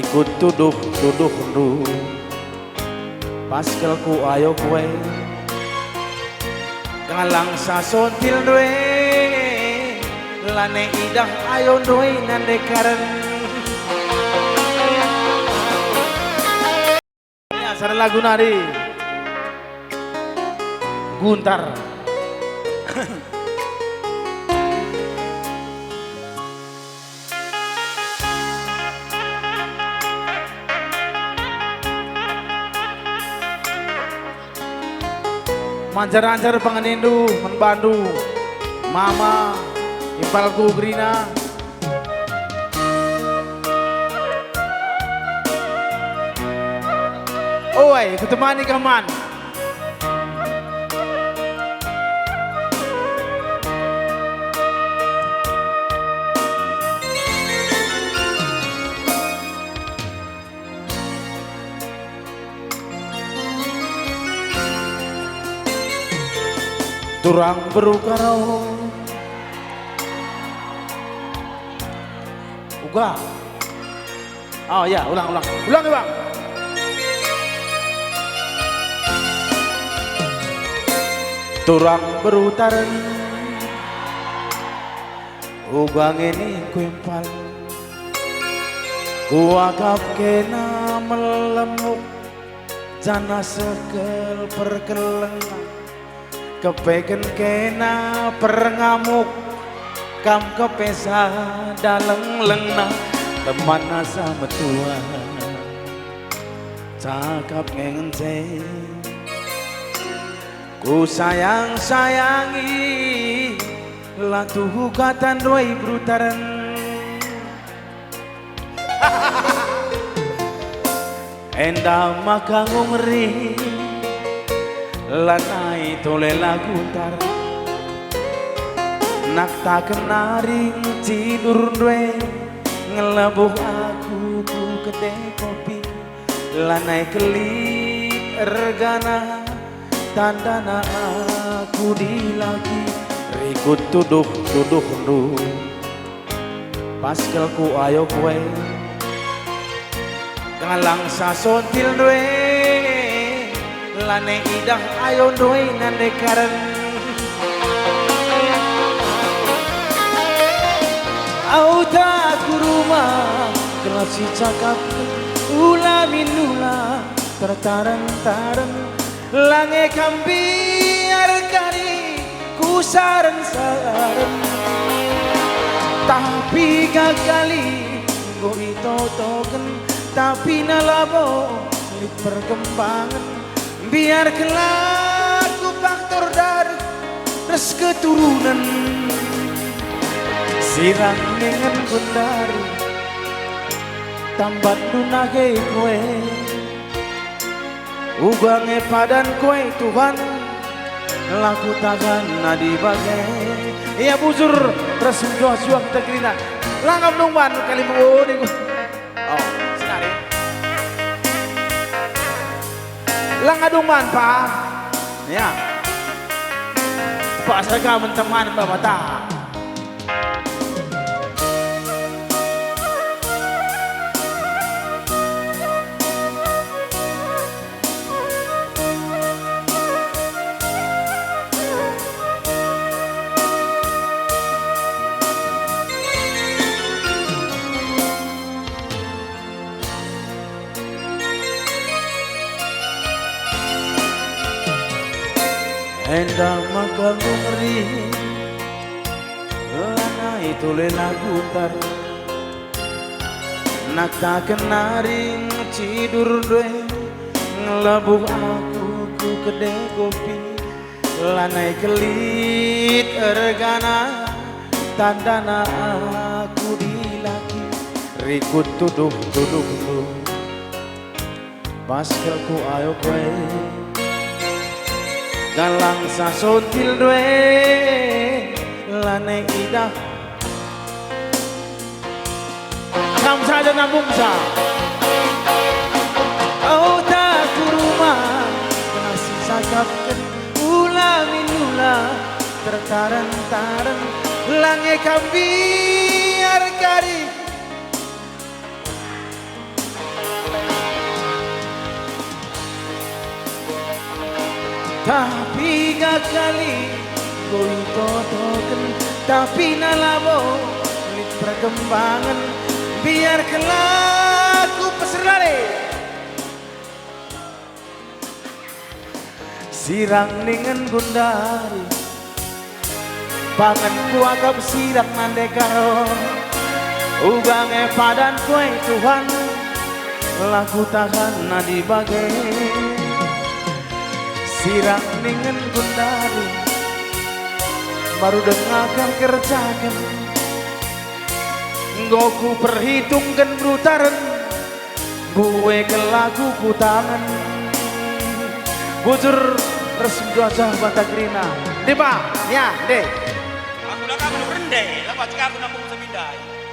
ikut tuduh lu paskelku ayo kue ngalang sasontil dwe lane idah ayo doi nande karen ya sada lagu nari Guntar manjar-anjar pengenindu menbandu mama impalku grina oi kutemani kaman turang berukaro uga oh ya ulang ya bang turang berutaran uga ngeni kuempal kuakap kena melemuk jana sekel perkelengan kepeken kena perengamuk kam kepesa daleng lengna teman asa metua cakap ngence ku sayangi latuh katan doi brutaran enda maka ngumri lanai tole lagu tar nak tak kenaring tidur dwe ngelebuh aku ku kedai kopi lanai kelik ergana tandana aku dilagi rikut tuduh lu paskelku ayo kue ngalang sasontil dwe lane idah ayo doi nande karen auta kuruma kerasi cakap ula minula tertaran-taran lange kambiar kari kusaran-saran tapi gagali go ito-token tapi nalabo di perkembangan biar kelaku faktor dari res keturunan sirang dengan bundari tambat dunage kue ugange padan kue Tuhan laku tagan nadi bagai ya buzur terus suang tegrina langgam nungban kali menguni oh sekali langadungan pa ya pak serga menteman babata enda maka ngumri lana itu lagu tar nak tak kenaring cidur dwe ngelabuh aku ku kedai kopi lanai kelit ergana tandana aku dilaki rikut tuduh lu paskelku ayo kue galang sasontil dwe lane idah kam saja nambung sa oh tak kuruma nasi sakapkan ula minula tertaran-taran lange kambiar kari Tapi kali gue totoken tapi nalabo lit perkembangan biar kelaku peserlare sirang dengan gundari pangan kuagap sirak nande karo ugange padan kue Tuhan laku tahan nadi bagai sirang dengan gundari baru dengarkan kerjakan goku perhitungkan brutaran gue ke lagu ku tangan bujur resmi wajah Batagrina deh pak ya deh aku udah kamu rendeh lepas aku nampung semindai